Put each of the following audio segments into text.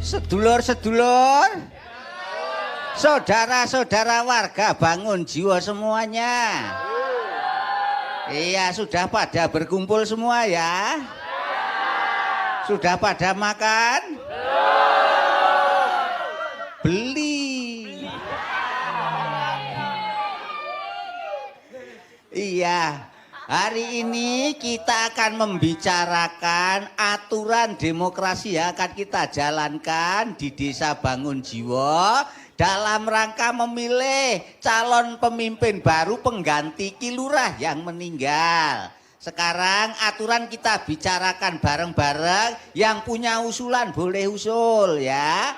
Sedulur-sedulur, saudara-saudara warga Bangun Jiwo semuanya. Iya, sudah pada berkumpul semua ya? Sudah pada makan? Beli. Iya. Hari ini kita akan membicarakan aturan demokrasi yang akan kita jalankan di Desa Bangun Jiwo dalam rangka memilih calon pemimpin baru pengganti Ki Lurah yang meninggal. Sekarang aturan kita bicarakan bareng-bareng, yang punya usulan boleh usul ya.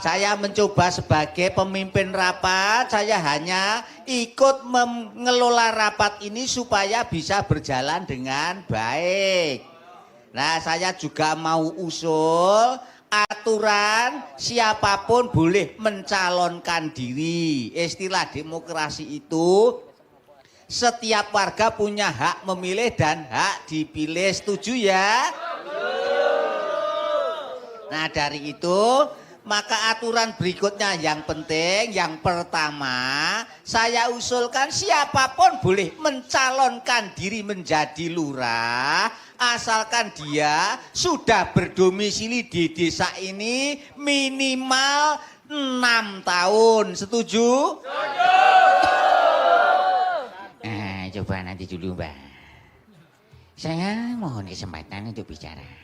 Saya mencoba sebagai pemimpin rapat, saya hanya ikut mengelola rapat ini supaya bisa berjalan dengan baik. Nah, saya juga mau usul aturan siapapun boleh mencalonkan diri. Istilah demokrasi itu setiap warga punya hak memilih dan hak dipilih. Setuju ya? Nah, dari itu maka aturan berikutnya yang penting, yang pertama saya usulkan siapapun boleh mencalonkan diri menjadi lurah asalkan dia sudah berdomisili di desa ini minimal 6 tahun. Setuju? Setuju. Coba nanti dulu Mbak. Saya mohon kesempatan untuk bicara.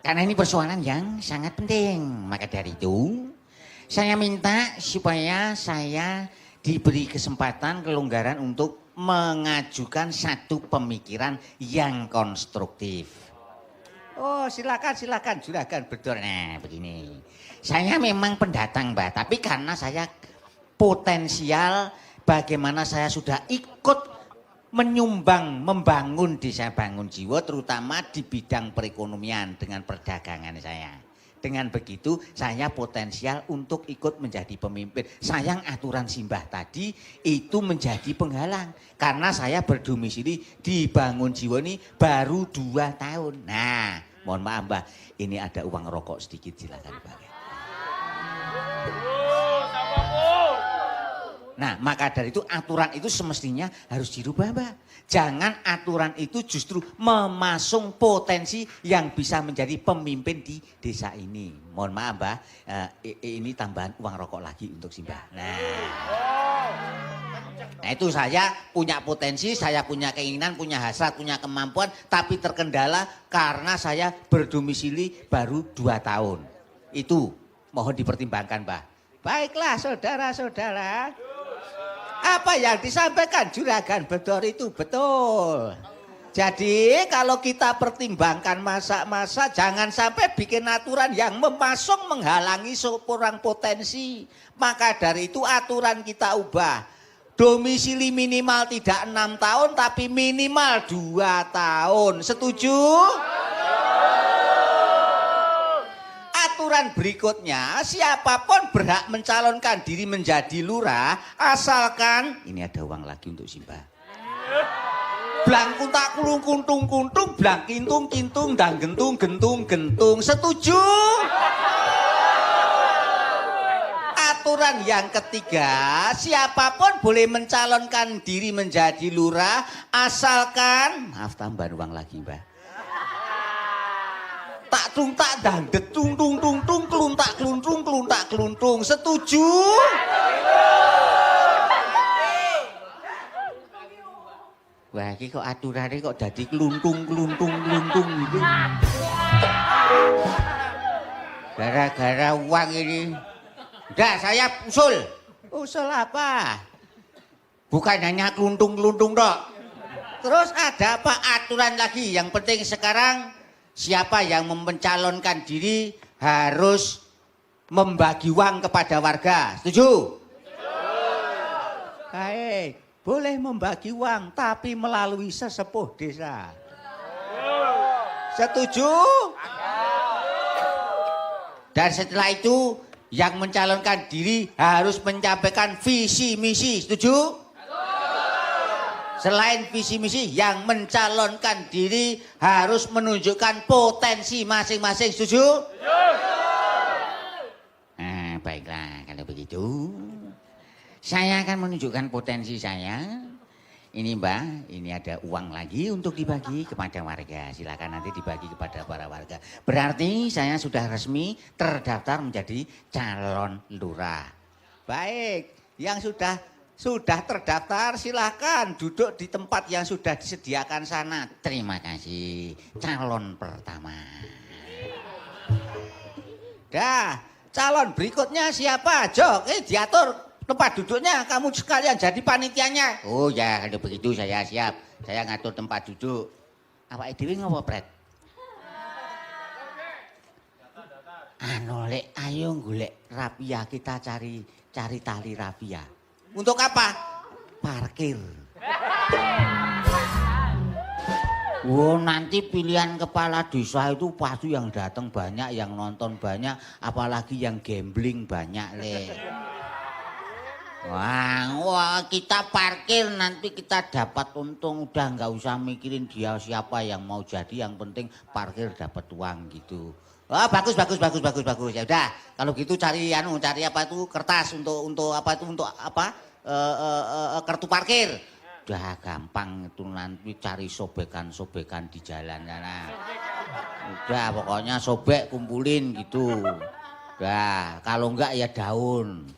Karena ini persoalan yang sangat penting. Maka dari itu, saya minta supaya saya diberi kesempatan kelonggaran untuk mengajukan satu pemikiran yang konstruktif. Oh, silakan juragan Bedor. Nah, begini. Saya memang pendatang, Mbak, tapi karena saya potensial bagaimana saya sudah ikut menyumbang, membangun Desa Bangun Jiwo terutama di bidang perekonomian dengan perdagangan saya. Dengan begitu saya potensial untuk ikut menjadi pemimpin. Sayang aturan simbah tadi itu menjadi penghalang. Karena saya berdomisili di Bangun Jiwo ini baru 2 tahun. Nah, mohon maaf Mbak, ini ada uang rokok sedikit, silakan Mbak. Nah, maka dari itu aturan itu semestinya harus dirubah, Mbak. Jangan aturan itu justru memasung potensi yang bisa menjadi pemimpin di desa ini. Mohon maaf, Mbak, ini tambahan uang rokok lagi untuk si Mbak. Nah, itu saya punya potensi, saya punya keinginan, punya hasrat, punya kemampuan, tapi terkendala karena saya berdomisili baru 2 tahun. Itu mohon dipertimbangkan, Mbak. Baiklah, saudara-saudara. Apa yang disampaikan Juragan Bedor itu betul. Jadi kalau kita pertimbangkan masa-masa jangan sampai bikin aturan yang memasung menghalangi seorang potensi. Maka dari itu aturan kita ubah. Domisili minimal tidak 6 tahun tapi minimal 2 tahun. Setuju? Aturan berikutnya, siapapun berhak mencalonkan diri menjadi lurah asalkan ini ada uang lagi untuk Simba. Blang kuntak kulung kuntung kuntung, blang kintung kintung, dan gentung gentung gentung. Setuju? Aturan yang ketiga, siapapun boleh mencalonkan diri menjadi lurah asalkan maaf tambahan uang lagi, Mbak. Tak tung tak dan detung tung tung tung keluntak keluntung keluntak keluntung. Setuju? Wah, ini kok aturannya kok jadi keluntung keluntung keluntung gitu. Gara-gara uang ini. Udah, saya usul. Usul apa? Bukan hanya keluntung keluntung dok. Terus ada apa aturan lagi? Yang penting sekarang siapa yang mencalonkan diri harus membagi uang kepada warga. Setuju? Baik, boleh membagi uang tapi melalui sesepuh desa. Setuju? Dan setelah itu yang mencalonkan diri harus menyampaikan visi misi. Setuju? Selain visi misi, yang mencalonkan diri harus menunjukkan potensi masing-masing. Setuju? Setuju. Saya akan menunjukkan potensi saya. Ini Mbak, ini ada uang lagi untuk dibagi kepada warga. Silakan nanti dibagi kepada para warga. Berarti saya sudah resmi terdaftar menjadi calon lurah. Baik, yang sudah terdaftar silakan duduk di tempat yang sudah disediakan sana. Terima kasih. Calon pertama. Dah, calon berikutnya siapa? Jok, diatur tempat duduknya, kamu sekalian jadi panitianya. Oh ya, kalau begitu saya siap. Saya ngatur tempat duduk. Awake dhewe ngopo, Pret? Anu lek, ayo golek rapia, kita cari tali rapia. Untuk apa? Parkir. Oh, nanti pilihan kepala desa itu pasti yang datang banyak, yang nonton banyak, apalagi yang gambling banyak, Le. Wah, kita parkir nanti kita dapat untung, udah nggak usah mikirin dia siapa yang mau jadi, yang penting parkir dapat uang gitu. Wah, bagus. Ya udah, kalau gitu cari apa itu kertas untuk kartu parkir. Udah gampang itu, nanti cari sobekan di jalan sana. Udah pokoknya sobek kumpulin gitu. Udah, kalau enggak ya daun.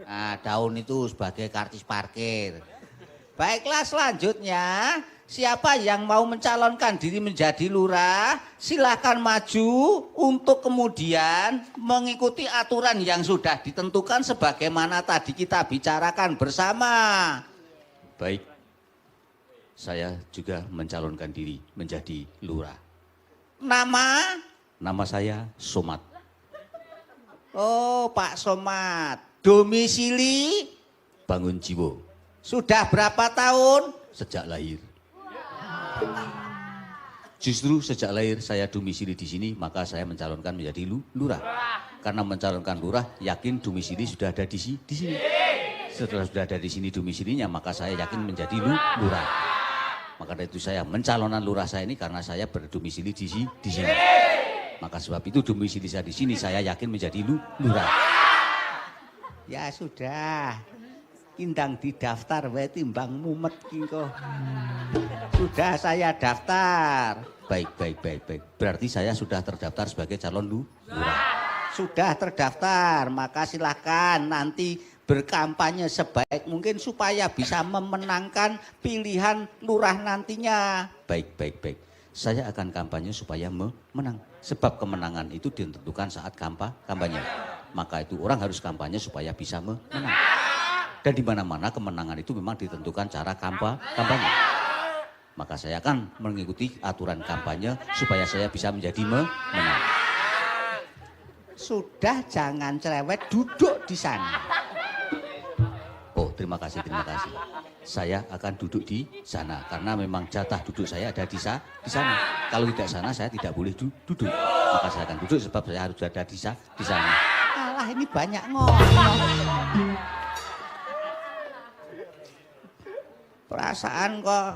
Nah, daun itu sebagai karcis parkir. Baiklah, selanjutnya siapa yang mau mencalonkan diri menjadi lurah, silakan maju untuk kemudian mengikuti aturan yang sudah ditentukan sebagaimana tadi kita bicarakan bersama. Baik, saya juga mencalonkan diri menjadi lurah. Nama saya Somad. Oh, Pak Somad. Domisili Bangun Jiwo. Sudah berapa tahun? Sejak lahir. Justru sejak lahir saya domisili di sini, maka saya mencalonkan menjadi lurah. Karena mencalonkan lurah, yakin domisili sudah ada di sini. Setelah sudah ada di sini domisilinya, maka saya yakin menjadi lurah. Maka dari itu saya mencalonkan lurah saya ini karena saya berdomisili di sini. Maka sebab itu domisili saya di sini, saya yakin menjadi lurah. Ya sudah, indang didaftar wae timbang mumet ki kok. Sudah saya daftar. Baik. Berarti saya sudah terdaftar sebagai calon lurah. Sudah terdaftar, maka silakan nanti berkampanye sebaik mungkin supaya bisa memenangkan pilihan lurah nantinya. Baik. Saya akan kampanye supaya menang. Sebab kemenangan itu ditentukan saat kampanye. Maka itu orang harus kampanye supaya bisa menang. Dan di mana-mana kemenangan itu memang ditentukan cara kampanye. Maka saya akan mengikuti aturan kampanye supaya saya bisa menjadi menang. Sudah, jangan cerewet, duduk di sana. Oh, terima kasih. Saya akan duduk di sana karena memang jatah duduk saya ada di sana. Kalau tidak sana saya tidak boleh duduk. Maka saya akan duduk sebab saya harus ada di sana. Alah, ini banyak ngomong. Perasaan kok,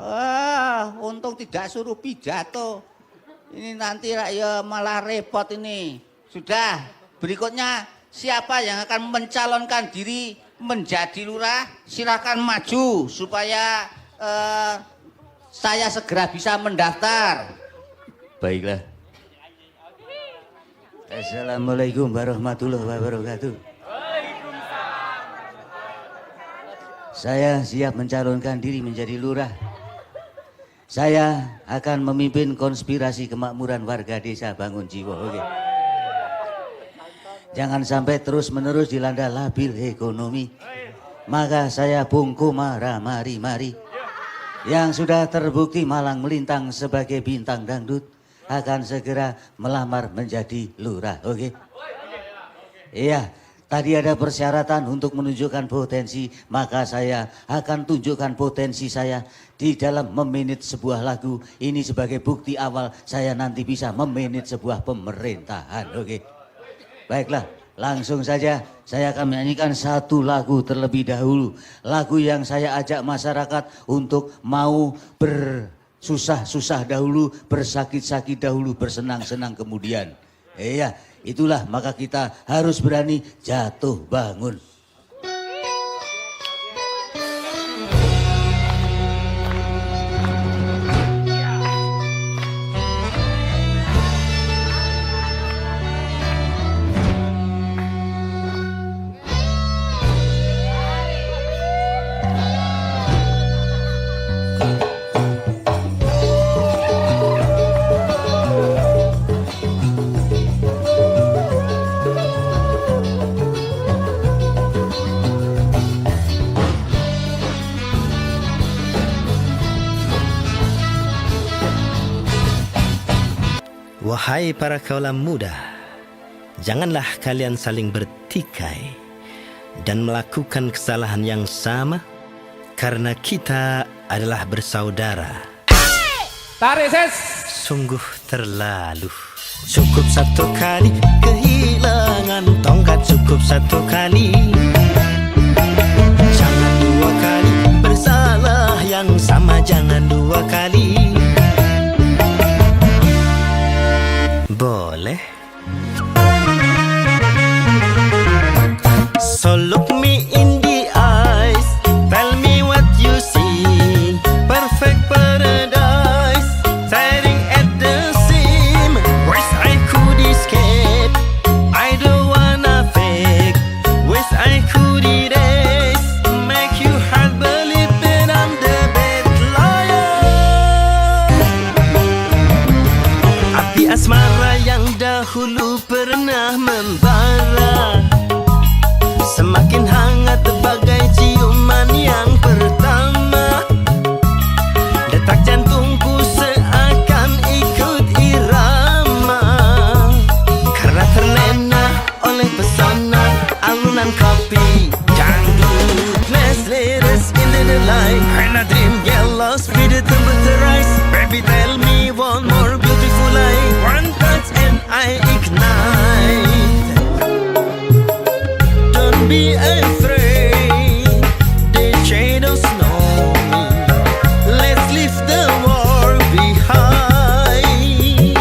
untung tidak suruh pidato. Ini nanti ya malah repot ini. Sudah, berikutnya siapa yang akan mencalonkan diri menjadi lurah? Silakan maju supaya saya segera bisa mendaftar. Baiklah. Assalamualaikum warahmatullahi wabarakatuh. Saya siap mencalonkan diri menjadi lurah. Saya akan memimpin konspirasi kemakmuran warga desa Bangun Jiwo. Oke. Jangan sampai terus-menerus dilanda labil ekonomi. Maka saya Bung Komara mari. Yang sudah terbukti malang melintang sebagai bintang dangdut akan segera melamar menjadi lurah. Oke. Iya. Tadi ada persyaratan untuk menunjukkan potensi, maka saya akan tunjukkan potensi saya di dalam memanage sebuah lagu. Ini sebagai bukti awal saya nanti bisa memanage sebuah pemerintahan. Oke. Baiklah, langsung saja saya akan menyanyikan satu lagu terlebih dahulu. Lagu yang saya ajak masyarakat untuk mau bersusah-susah dahulu, bersakit-sakit dahulu, bersenang-senang kemudian. Iya. Itulah maka kita harus berani jatuh bangun. Wahai para kaulah muda, janganlah kalian saling bertikai dan melakukan kesalahan yang sama, karena kita adalah bersaudara. Tarik ses. Sungguh terlalu. Cukup satu kali kehilangan tongkat, cukup satu kali. Jangan dua kali bersalah yang sama, jangan dua kali. Boleh? So look me in the eyes, tell me what you see. Perfect paradise, staring at the seam. Wish I could escape, I don't wanna fake. Wish I could erase, make you hard believe that I'm the bad liar. Api asmara yang dahulu pernah membara, semakin hangat bagai ciuman yang pertama. Detak jantungku seakan ikut irama, karena terlena oleh pesona alunan kopi dangdut. Let's let us into the light, and a dream get lost with the temperature. Baby, tell me one more beautiful light, one touch and I ignite. Don't be afraid, the shadows know me. Let's leave the war behind.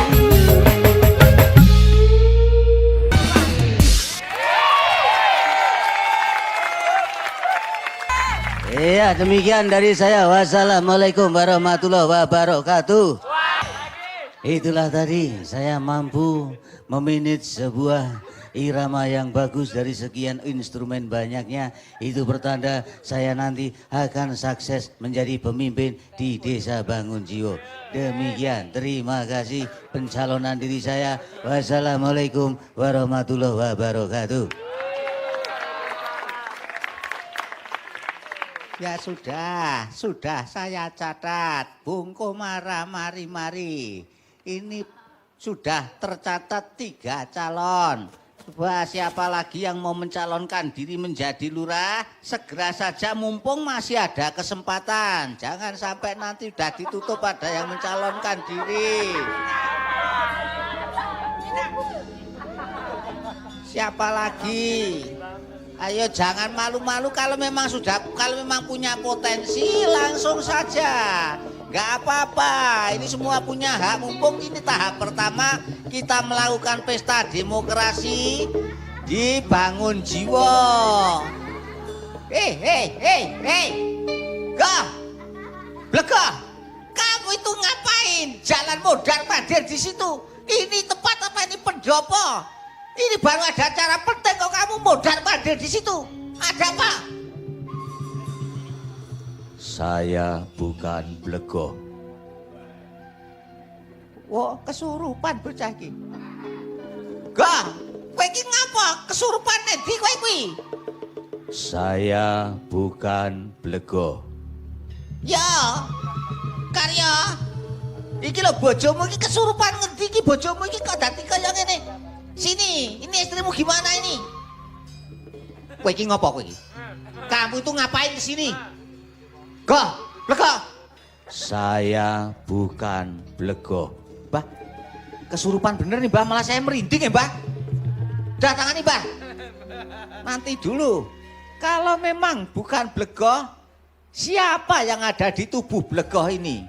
Iya, demikian dari saya. Wassalamualaikum warahmatullahi wabarakatuh. Itulah tadi saya mampu meminit sebuah irama yang bagus dari sekian instrumen banyaknya. Itu pertanda saya nanti akan sukses menjadi pemimpin di Desa Bangun Jiwo. Demikian, terima kasih pencalonan diri saya. Wassalamualaikum warahmatullahi wabarakatuh. Ya sudah saya catat. Bung Komara mari. Ini sudah tercatat 3 calon. Coba siapa lagi yang mau mencalonkan diri menjadi lurah? Segera saja mumpung masih ada kesempatan. Jangan sampai nanti udah ditutup ada yang mencalonkan diri. Siapa lagi? Ayo jangan malu-malu, kalau memang punya potensi langsung saja. Gak apa-apa, ini semua punya hak. Mumpung ini tahap pertama kita melakukan pesta demokrasi di Bangun Jiwo. Gah, Blegah, kamu itu ngapain? Jalan modar mandir di situ. Ini tempat apa ini pendopo? Ini baru ada acara penting kok kamu modar mandir di situ. Ada apa? Saya bukan Blego. Wah, kesurupan bocah iki. Gah, kowe iki ngapa? Kesurupan ndi kowe kuwi? Saya bukan Blego. Ya. Karya. Iki lho bojomu iki kesurupan ngendi iki bojomu iki kok dadi kaya ngene. Sini, ini istrimu gimana ini? Kowe iki ngopo kowe iki? Kamu itu ngapain di sini? Gah, Blego. Saya bukan Blego. Mbah, kesurupan bener nih Mbah, malah saya merinding ya Mbah. Datangani Mbah. Nanti dulu, kalau memang bukan Blego, siapa yang ada di tubuh Blego ini?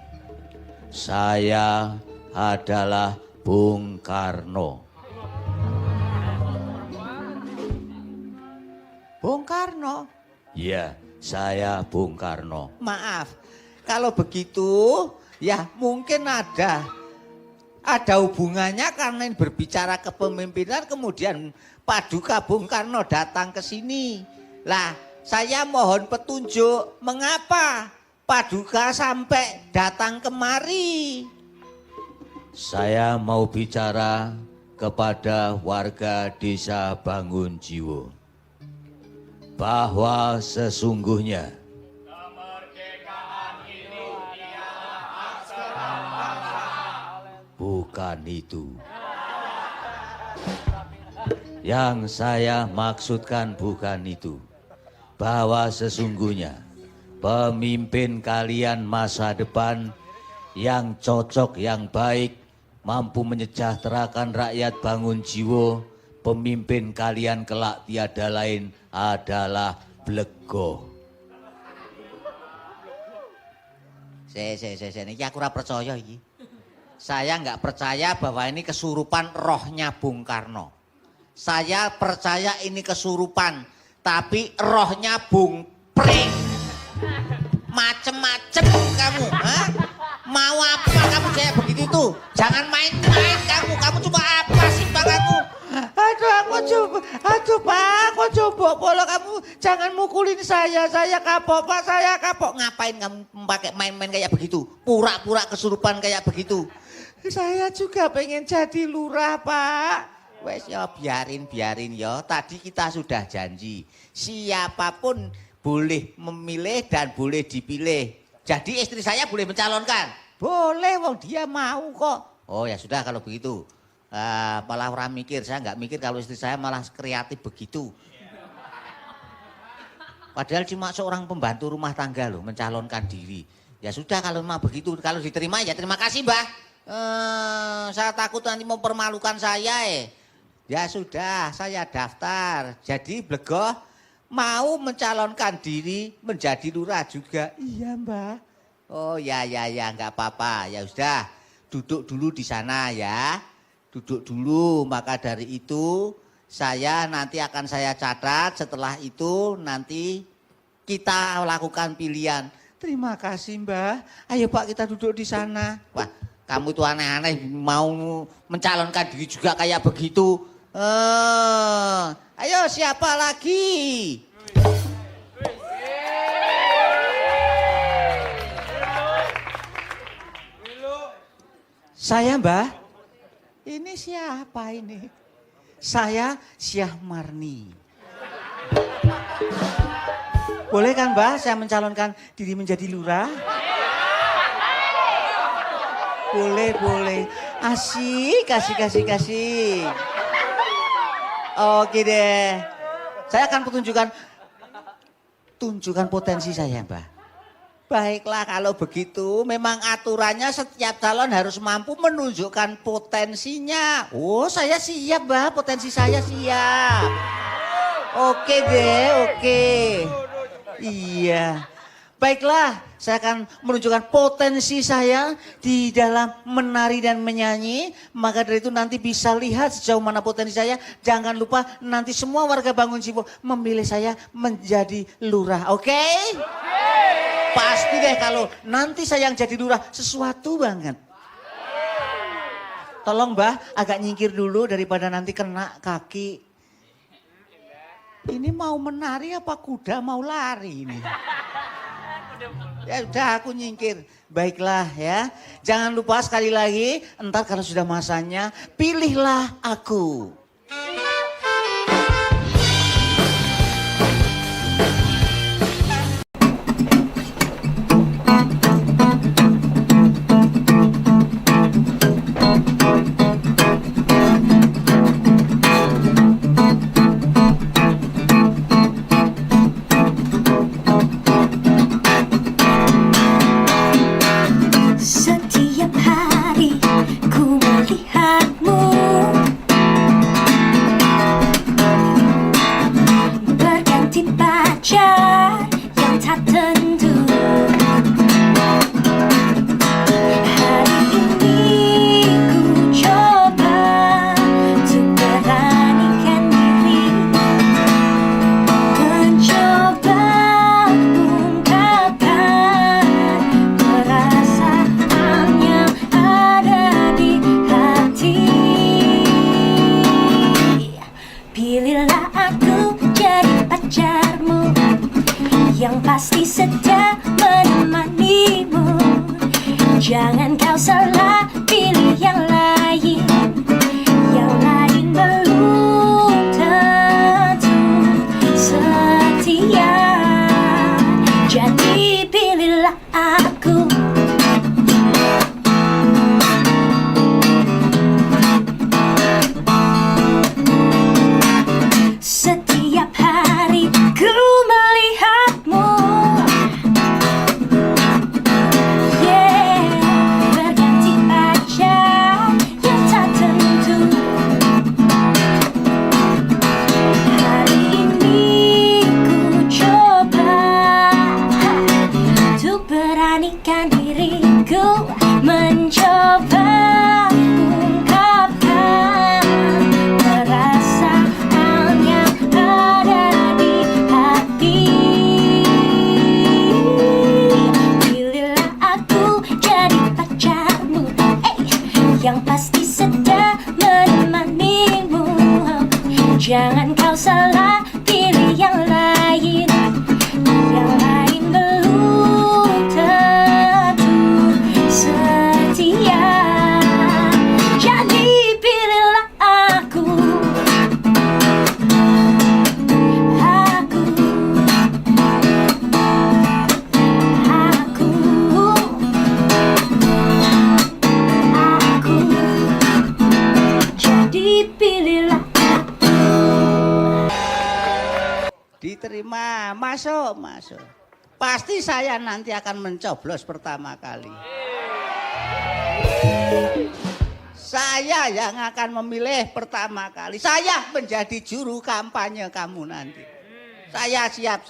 Saya adalah Bung Karno. Bung Karno? Ya, saya Bung Karno. Maaf, kalau begitu ya mungkin ada hubungannya karena berbicara kepemimpinan kemudian Paduka Bung Karno datang ke sini. Lah, saya mohon petunjuk mengapa Paduka sampai datang kemari. Saya mau bicara kepada warga Desa Bangun Jiwo bahwa sesungguhnya bukan itu. Yang saya maksudkan bukan itu. Bahwa sesungguhnya pemimpin kalian masa depan yang cocok, yang baik, mampu menyejahterakan rakyat bangun jiwo, pemimpin kalian kelak tiada lain adalah Blego. Ini aku ora percaya iki. Saya nggak percaya bahwa ini kesurupan rohnya Bung Karno. Saya percaya ini kesurupan, tapi rohnya Bung Pring. Macem-macem kamu, ha? Mau apa kamu kayak begitu tuh? Jangan main-main kamu coba apa sih Bang aku? Aduh Pak, aku coba bola kamu jangan mukulin saya kapok Pak, saya kapok. Ngapain kamu pakai main-main kayak begitu? Pura-pura kesurupan kayak begitu. Saya juga pengen jadi lurah Pak. Wes ya biarin ya. Tadi kita sudah janji, siapapun boleh memilih dan boleh dipilih. Jadi istri saya boleh mencalonkan? Boleh, wong dia mau kok. Oh ya sudah kalau begitu. Malah orang mikir, saya nggak mikir kalau istri saya malah kreatif begitu. Padahal cuma seorang pembantu rumah tangga loh mencalonkan diri. Ya sudah kalau memang begitu, kalau diterima ya terima kasih Mbah. Saya takut nanti mempermalukan saya Ya sudah, saya daftar. Jadi Blego mau mencalonkan diri menjadi lurah juga. Iya Mbah. Oh ya nggak apa-apa. Ya sudah, duduk dulu di sana ya. Duduk dulu. Maka dari itu nanti akan saya catat. Setelah itu nanti kita lakukan pilihan. Terima kasih Mbah. Ayo Pak kita duduk di sana. Wah kamu tuh aneh-aneh mau mencalonkan diri juga kayak begitu. Ayo siapa lagi? Saya Mbah. Ini siapa ini? Saya Syah Marni. Boleh kan Mbah saya mencalonkan diri menjadi lurah? Boleh. Asik, kasih. Oke deh. Saya akan tunjukkan potensi saya, Mbah. Baiklah kalau begitu, memang aturannya setiap calon harus mampu menunjukkan potensinya. Oh, saya siap, Mbah. Potensi saya siap. Oke deh, oke. Iya. Baiklah, saya akan menunjukkan potensi saya di dalam menari dan menyanyi. Maka dari itu nanti bisa lihat sejauh mana potensi saya. Jangan lupa nanti semua warga Bangun Jiwo memilih saya menjadi lurah. Oke? Pasti deh kalau nanti saya yang jadi lurah sesuatu banget. Tolong Mbah agak nyingkir dulu daripada nanti kena kaki. Ini mau menari apa kuda mau lari ini? Ya udah aku nyingkir. Baiklah ya. Jangan lupa sekali lagi, entar kalau sudah masanya, pilihlah aku. Setiap hari ku melihatmu berganti pacar yang tak tentu. Hari ini ku coba untuk beranikan diri, mencoba ungkapkan perasaan yang ada di hati. Pilihlah aku jadi pacarmu yang pasti setia menemanimu. Jangan kau salah pilih yang lain. Yang lain belum tentu setia. Jadi pilihlah aku. Jangan kau salah pilih yang lain. Yang lain belum tentu setia. Jadi pilihlah aku. Aku Jadi pilihlah. Diterima, masuk. Pasti saya nanti akan mencoblos pertama kali. Saya yang akan memilih pertama kali. Saya menjadi juru kampanye kamu nanti. Saya siap.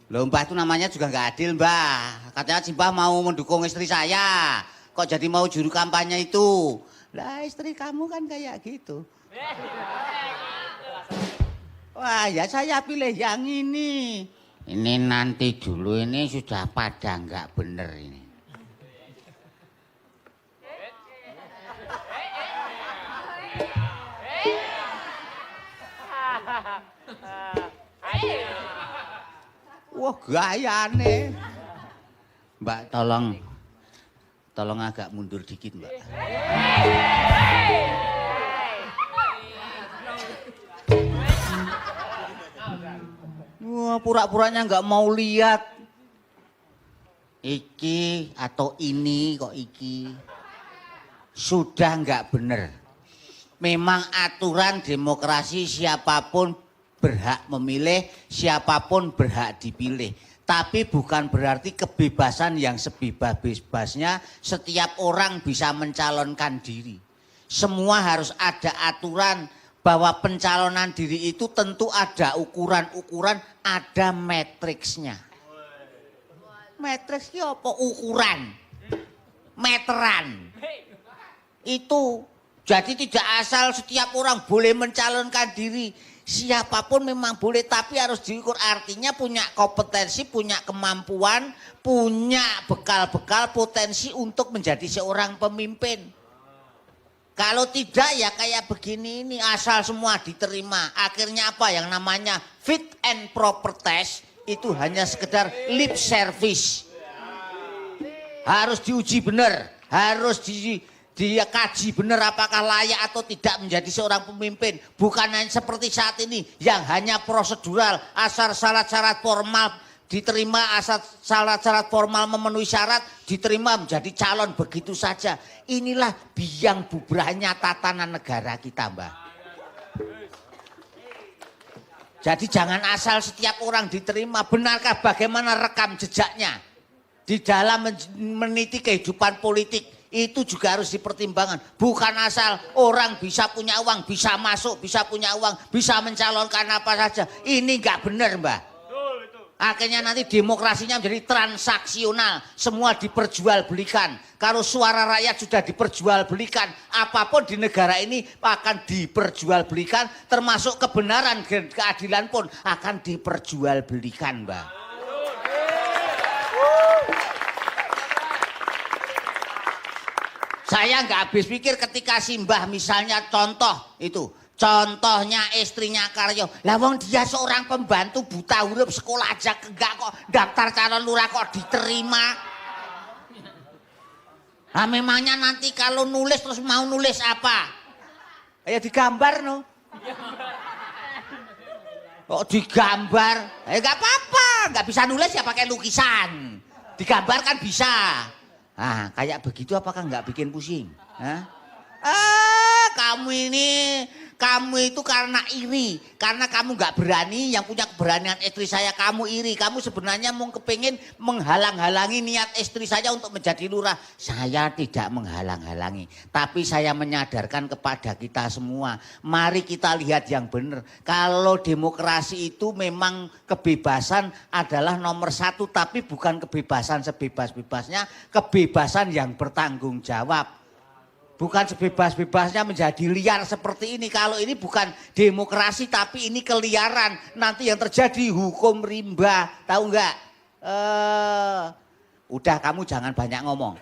Loh Mbah itu namanya juga nggak adil Mbah. Katanya si Mbah mau mendukung istri saya. Kok jadi mau juru kampanye itu? Lah istri kamu kan kayak gitu. Wah ya saya pilih yang ini. Ini nanti dulu, ini sudah pada nggak bener ini. Wah gayane. Mbak tolong agak mundur dikit Mbak. Wah pura-puranya nggak mau lihat. Iki atau ini kok iki. Sudah nggak bener. Memang aturan demokrasi siapapun berhak memilih, siapapun berhak dipilih. Tapi bukan berarti kebebasan yang sebebas-bebasnya setiap orang bisa mencalonkan diri. Semua harus ada aturan bahwa pencalonan diri itu tentu ada ukuran-ukuran, ada matriksnya. Matriks itu apa? Ukuran. Meteran. Itu. Jadi tidak asal setiap orang boleh mencalonkan diri. Siapapun memang boleh, tapi harus diukur. Artinya punya kompetensi, punya kemampuan, punya bekal-bekal potensi untuk menjadi seorang pemimpin. Kalau tidak ya kayak begini ini, asal semua diterima. Akhirnya apa yang namanya fit and proper test itu hanya sekedar lip service. Harus diuji benar, harus dia kaji benar apakah layak atau tidak menjadi seorang pemimpin. Bukan hanya seperti saat ini yang hanya prosedural, asal syarat-syarat formal diterima, asal syarat-syarat formal memenuhi syarat diterima menjadi calon begitu saja. Inilah biang bubrahnya tatanan negara kita Mbak. Jadi jangan asal setiap orang diterima. Benarkah bagaimana rekam jejaknya di dalam meniti kehidupan politik? Itu juga harus dipertimbangkan. Bukan asal orang bisa punya uang, bisa masuk, bisa punya uang, bisa mencalonkan apa saja. Ini nggak benar Mbak. Akhirnya nanti demokrasinya menjadi transaksional. Semua diperjualbelikan. Kalau suara rakyat sudah diperjualbelikan, apapun di negara ini akan diperjualbelikan. Termasuk kebenaran, keadilan pun akan diperjualbelikan Mbak. Saya nggak habis pikir ketika Simbah misalnya contohnya istrinya Karyo. Lah wong dia seorang pembantu buta huruf sekolah aja enggak kok daftar calon lurah kok diterima. Nah memangnya nanti kalau nulis terus mau nulis apa? Ya digambar no. Kok digambar? Nggak apa-apa, nggak bisa nulis ya pakai lukisan. Digambar kan bisa. Ah, kayak begitu apakah nggak bikin pusing? Hah? Kamu itu karena iri, karena kamu nggak berani, yang punya keberanian istri saya kamu iri. Kamu sebenarnya mau kepingin menghalang-halangi niat istri saya untuk menjadi lurah. Saya tidak menghalang-halangi, tapi saya menyadarkan kepada kita semua. Mari kita lihat yang benar. Kalau demokrasi itu memang kebebasan adalah nomor satu, tapi bukan kebebasan sebebas-bebasnya, kebebasan yang bertanggung jawab. Bukan sebebas-bebasnya menjadi liar seperti ini. Kalau ini bukan demokrasi tapi ini keliaran. Nanti yang terjadi hukum rimba. Tahu nggak? Udah kamu jangan banyak ngomong.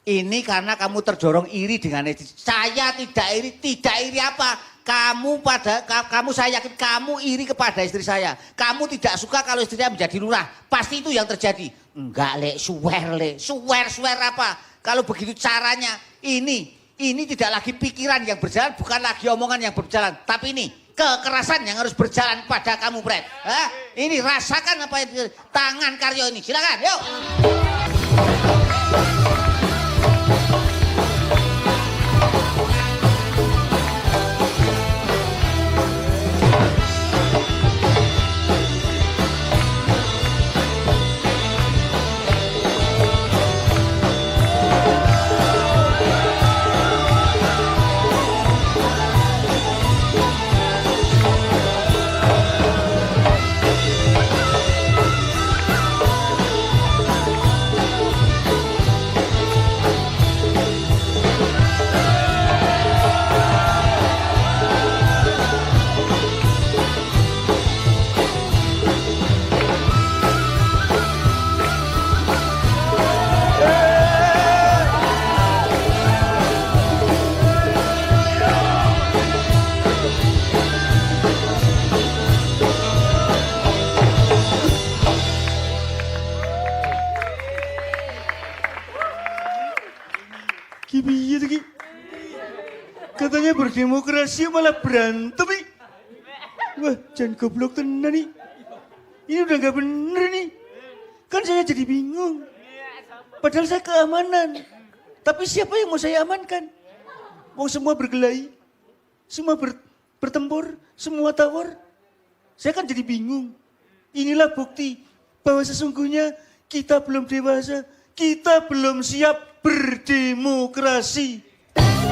Ini karena kamu terdorong iri dengan istri. Saya tidak iri. Tidak iri apa? kamu saya yakin kamu iri kepada istri saya. Kamu tidak suka kalau istri saya menjadi lurah. Pasti itu yang terjadi. Enggak, Lek, suwer apa? Kalau begitu caranya, ini tidak lagi pikiran yang berjalan, bukan lagi omongan yang berjalan, tapi ini kekerasan yang harus berjalan pada kamu, Fred. Hah? Ini rasakan apa yang tangan Karyo ini. Silakan, yuk. Piye iki? Katanya berdemokrasi malah berantem nih. Wah, jangan goblok tenan nih. Ini udah gak bener nih. Kan saya jadi bingung. Padahal saya keamanan. Tapi siapa yang mau saya amankan? Mau semua berkelahi. Semua bertempur. Semua tawar. Saya kan jadi bingung. Inilah bukti bahwa sesungguhnya kita belum dewasa. Kita belum siap berdemokrasi.